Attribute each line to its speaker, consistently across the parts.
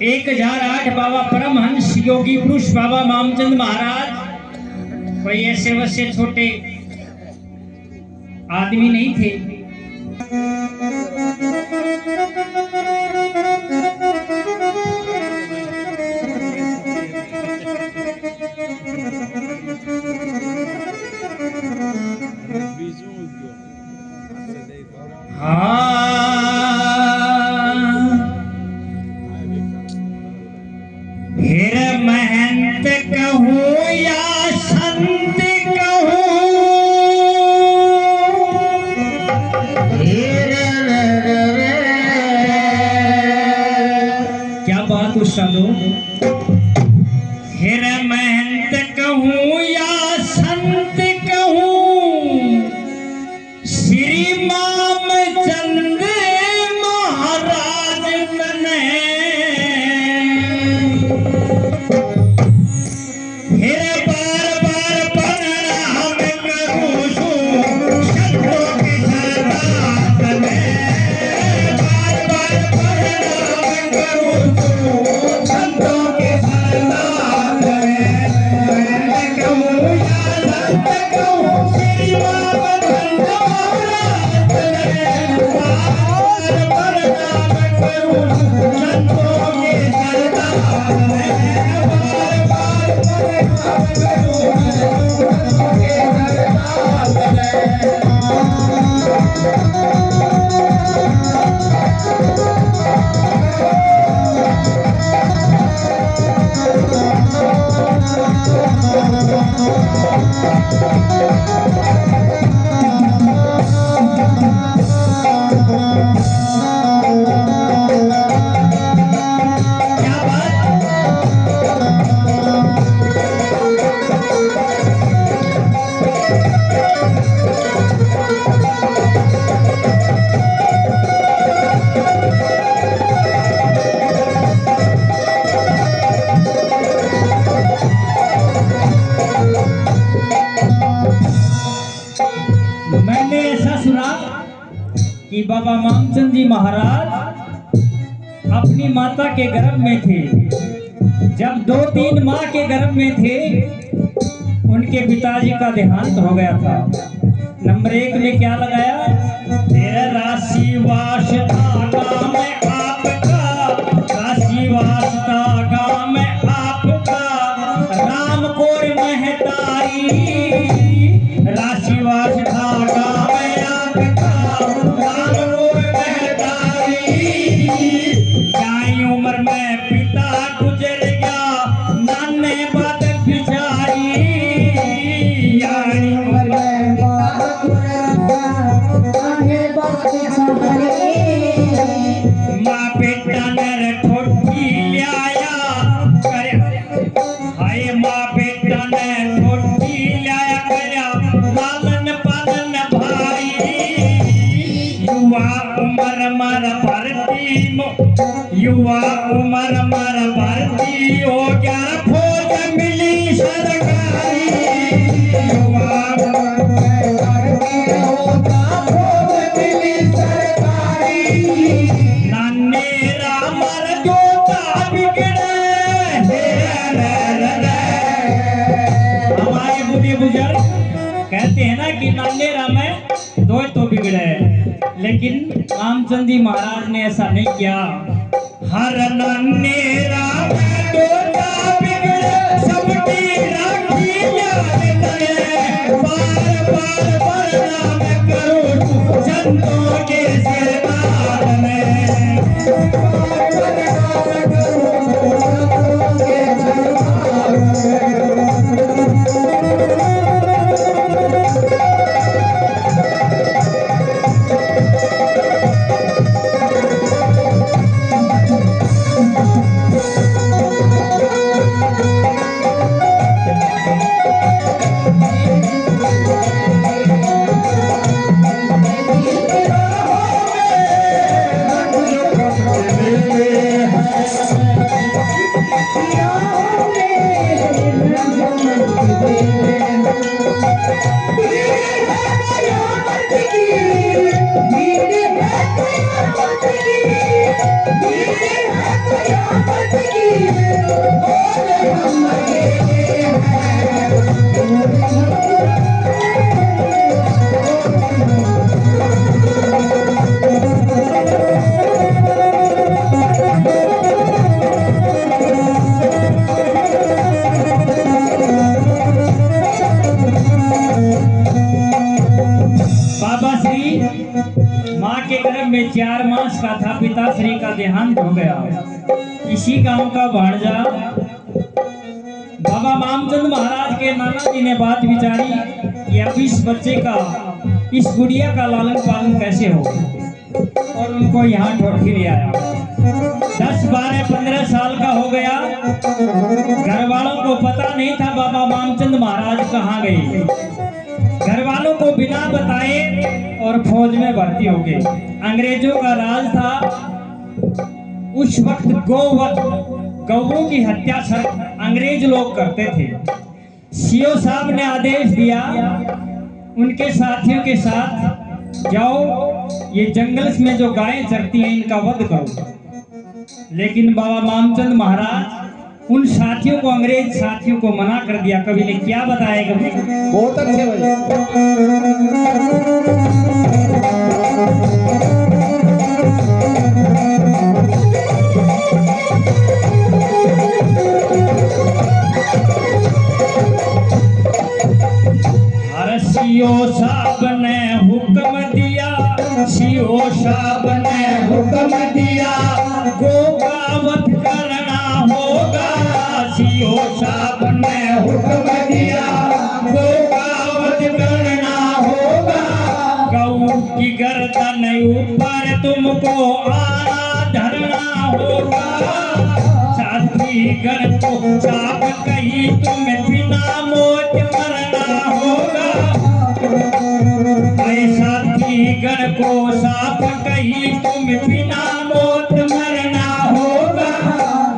Speaker 1: 1008 बाबा परमहंस योगी पुरुष बाबा मामचंद महाराज कोई ऐसे वैसे छोटे आदमी नहीं थे। फिर महंत कहूँ या संत कहूँ, क्या बात उस साधु। फिर महंत कहूँ या संत कहूँ, श्री मामचंद महाराज तने कि बाबा मामचंद जी महाराज अपनी माता के गर्भ में थे। जब 2-3 माह के गर्भ में थे उनके पिताजी का देहांत हो गया था। नंबर 1 में क्या लगाया, तेरा राशि वास धागा में आपका, राशि वास धागा में आपका, राम कोर महतारी, राशि वास धागा में आपका, उम्र में पिता गुजर गया, नाने बात बिचारी, यानी उम्र में माँ बेटा ने ठोठी लिया करे, हाय माँ बेटा ने ठोठी लिया करया, लालन पालन भाई, युवा उम्र मर भरती, युवा उम्र मर भर्ती हो गया, फौज मिली सरकारी, युवा उम्र भर्ती हो गया, फौज मिली सरकारी, नानेरा मर जोता बिगड़े, हमारे बुढ़े बुजुर्ग कहते हैं ना कि नानेरा में दो तो बिगड़े, लेकिन मामचंद जी महाराज ने ऐसा नहीं किया। हर नानेरा में दोता बिगड़े, सबकी राखी याद करे, बार बार प्रणाम करूं संतों के सरदार में, बार प्रणाम करूं संतों के सरदार में।
Speaker 2: Yeah.
Speaker 1: मास का था, पिताश्री का देहांत हो गया। इसी गांव का भांजा बाबा मामचंद महाराज के नाना जी ने बात विचारी कि अब इस बच्चे का, इस गुड़िया का लालन पालन कैसे हो, और उनको यहाँ ठोठी ले आया। 10, 12, 15 साल का हो गया। घर वालों को पता नहीं था बाबा मामचंद महाराज कहाँ गए। घर वालों को बिना बताए और फौज में भर्ती हो गए। अंग्रेजों का राज था उस वक्त। गौओं की हत्या सर अंग्रेज लोग करते थे। सीओ साहब ने आदेश दिया उनके साथियों के साथ, जाओ ये जंगल में जो गायें चरती हैं इनका वध करो। लेकिन बाबा मामचंद महाराज उन साथियों को, अंग्रेज साथियों को मना कर दिया। कवि ने क्या बताया? कवि
Speaker 2: बहुत अच्छे भाई।
Speaker 1: सीओ साहब ने हुक्म दिया, सीओ साहब ने हुक्म दिया, गो का वध करना होगा। सीओ साहब ने हुक्म दिया, गो का वध करना होगा। गौ की गर्दन ऊपर तुमको आना धरना होगा। साथी गण को साफ कही तुम बिना मौत मरना होगा। साथी गण को साफ कही तुम बिना मौत मरना होगा।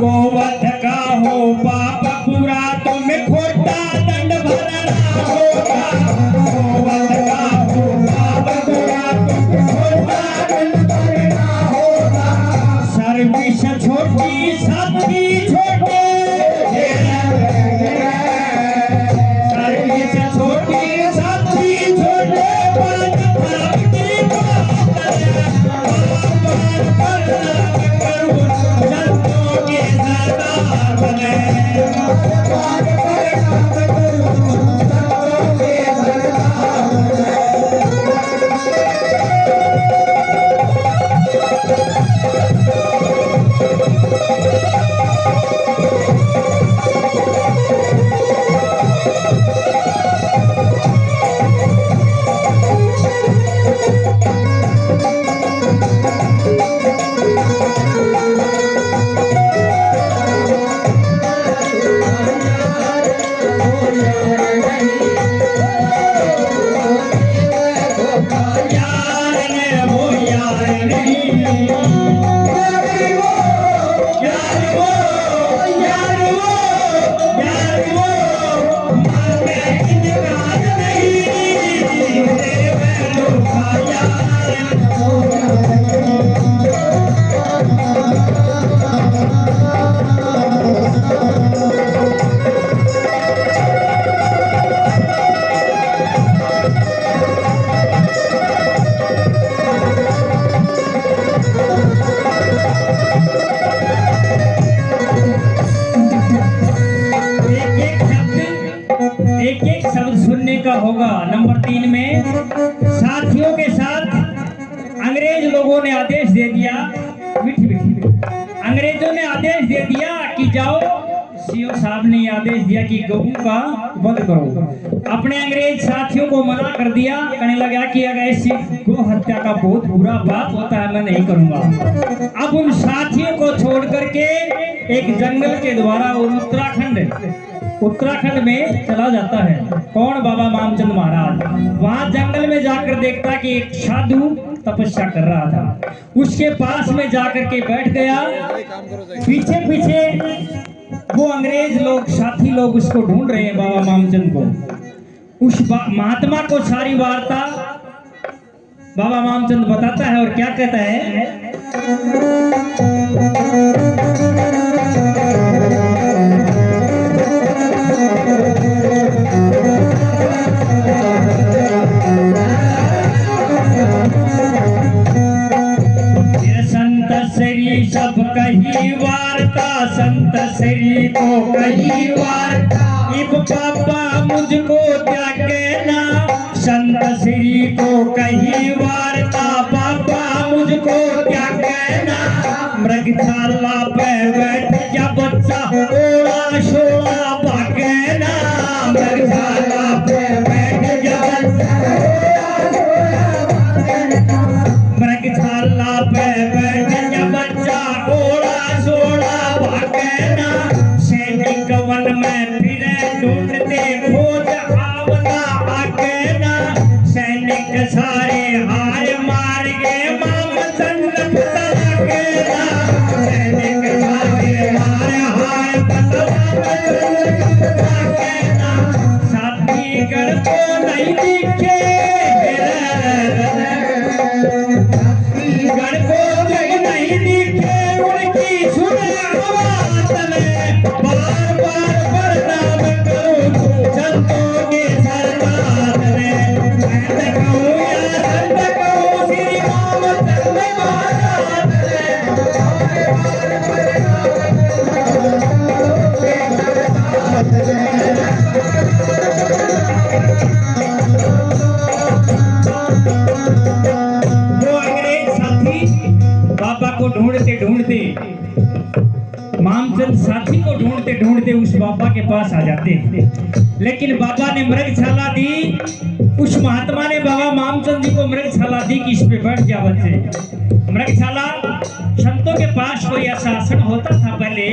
Speaker 1: गोवध का हो पाप पूरा तुम्हें खोटा दंड भरना होगा। गोवध का हो पाप पूरा तुम्हें खोटा दंड भरना होगा। सर्विस छोटी साथी छोटे, सर्विस छोटी साथी छोटे, एक शब्द सुनने का होगा। नंबर 3 में साथियों के साथ अंग्रेज लोगों ने आदेश दे दिया, अंग्रेजों ने आदेश दे दिया कि जाओ। सीओ साहब ने आदेश दिया कि गऊ का वध करो। अपने अंग्रेज साथियों को मना कर दिया। कहने लगा कि अगर ऐसी गो हत्या का बहुत बुरा पाप होता है, मैं नहीं करूंगा। अब उन साथियों को छोड़ करके एक जंगल के द्वारा उत्तराखंड में चला जाता है। कौन? बाबा मामचंद महाराज। वहां जंगल में जाकर देखता कि एक साधु तपस्या कर रहा था। उसके पास में जाकर के बैठ गया। पीछे पीछे वो अंग्रेज लोग, साथी लोग उसको ढूंढ रहे हैं, बाबा मामचंद को। उस महात्मा को सारी वार्ता बाबा मामचंद बताता है और क्या कहता है? सब कही वार्ता, संत श्री को कही वार्ता। इब पापा मुझको क्या कहना, संत श्री को कही वार्ता। पापा मुझको क्या मृगशाला पे बैठ जा बच्चा ओला शोला भागे ना मृगशाला पे बैठ जा बच्चा मृगशाला पे बैठ जा बच्चा ओला शोला भागे ना सैनिक वन में फिरे ढूंढते खोज आवला आगे ना सैनिक सारे हार मार गए मामचंद पता लगे ना सैनिक सारे हार पता लगे ना साथीगढ़ को नहीं दिखे साथीगढ़ को नहीं दिखे उनकी सुने आवाज में बार बार प्रणाम करूं संतों के सरदार में मैं कहूं या संत कहूं श्री रामचंद्र महाराज वो अंग्रेज साथी बाबा को ढूंढते ढूंढते मामचंद साथी को ढूंढते ढूंढते उस बाबा के पास आ जाते हैं लेकिन बाबा ने मृगशाला दी उस महात्मा ने बाबा मामचंद जी को मृगशाला दी कि इस पे बैठ जा बच्चे मृगशाला संतों के पास कोई ऐसा आसन होता था पहले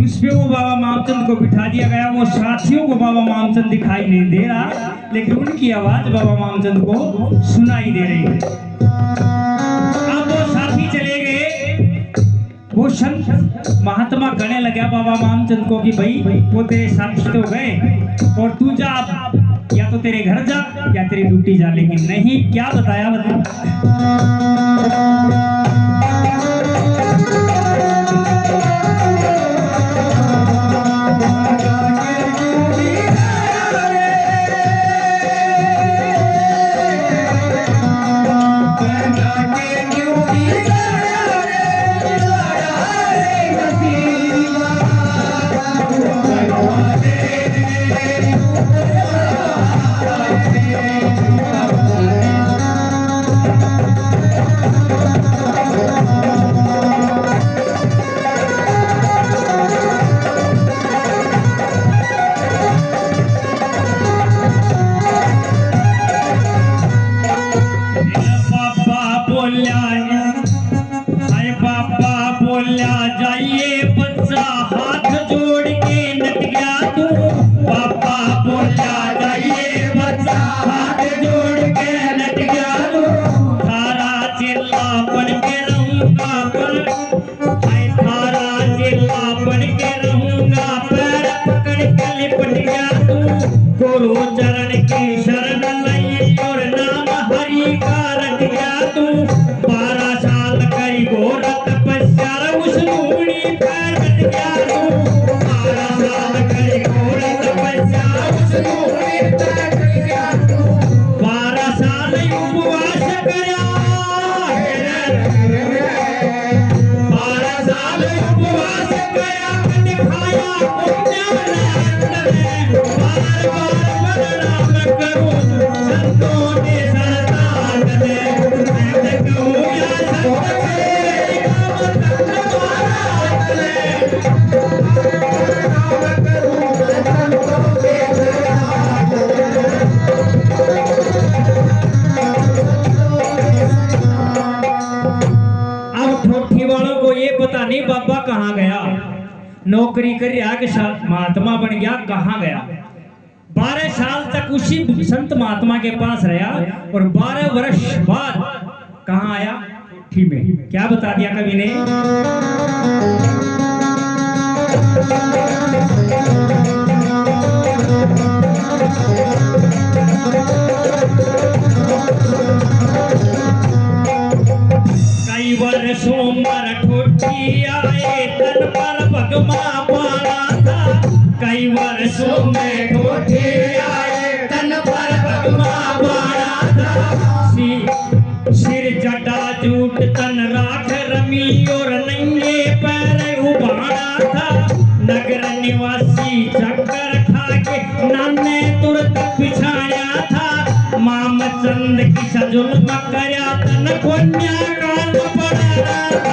Speaker 1: उस पे वो बाबा मामचंद को बिठा दिया गया वो साथियों को बाबा मामचंद दिखाई नहीं दे रहा लेकिन उनकी आवाज बाबा मामचंद को सुनाई दे रही है अब वो साथी चले गए वो संत महात्मा कहने लगा बाबा मामचंद को कि भाई वो तेरे साथी तो गए और तू जा या तो तेरे घर जा या तेरी ड्यूटी जा लेकिन नहीं क्या बताया जाइए बच्चा हाथ जोड़ के नट गया तू पापा बोला जाइए बच्चा हाथ जोड़ के नट गया तू थारा चिल्ला बन के रहूंगा पर थारा चिल्ला बन के रहूंगा पैर पकड़ के लिपट गया तू गुरु चरण की शरण लई और नाम हरि का रट गया तू 12 साल कई घोर तपस्या उस धूड़ी पैर कट गया तू 12 साल कई घोर तपस्या उस धूड़ी पैर कट गया तू 12 साल उपवास करया 12 साल उपवास करया दिखाया बार बार प्रणाम करूं संतों के सरदार मैं कहूं या संत पता नहीं बाबा कहाँ गया नौकरी कर रहा के साथ महात्मा बन गया कहाँ गया 12 साल तक उसी संत महात्मा के पास रहा और 12 वर्ष बाद कहाँ आया ठीक में क्या बता दिया कवि ने कई वर्षों मरठोटी आए तन पर भगमा पाना था कई वर्षों में ठोठी आए तन पर भगमा पाना था सिर जटा जूट तन राख रमी और नंगे पैर उभाना था नगर निवासी चक्कर खा के नाने तुरंत पिछाया था मामचंद की सजुल्म करया तन कोन्या काल पड़ा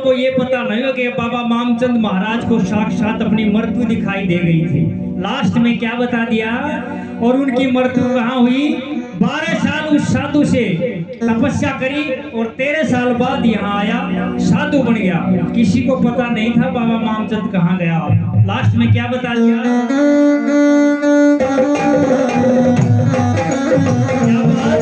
Speaker 1: को ये पता नहीं हो कि बाबा मामचंद महाराज को साक्षात अपनी मृत्यु दिखाई दे गई थी। लास्ट में क्या बता दिया, और उनकी मृत्यु कहाँ हुई, 12 साल उस साधु से तपस्या करी और 13 साल बाद यहाँ आया, साधु बन गया। किसी को पता नहीं था बाबा मामचंद कहाँ गया। लास्ट में क्या बता दिया, क्या बात?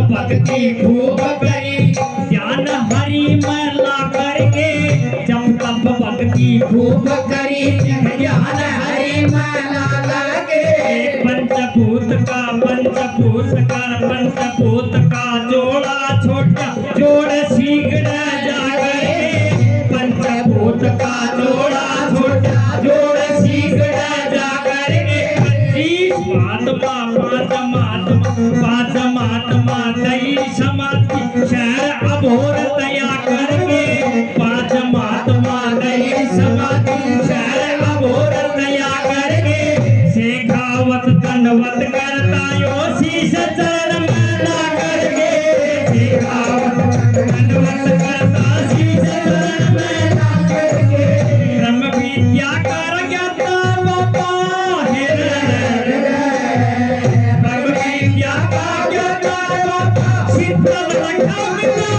Speaker 1: भक्ति खूब करी ध्यान हरि में ला करके, जब तब भक्ति खूब करी ध्यान हरि में ला करके, पंचभूत का जोड़ा छोटा जोड़ शीघ्र जाकर, पंचभूत का जोड़ा छोटा जोड़ शीघ्र जाकर, पांच महात्मा दई समाधि शहर अभोर तया करके, पांच महात्मा दई समाधि शहर अभोर तया करके, शेखावत दंडवत करता यो शीश चरण में ला करके, शेखावत दंडवत करता शीश चरण में ला करके, ब्रह्म विद्या कर ज्ञाता बाबा शीतल रखा मिला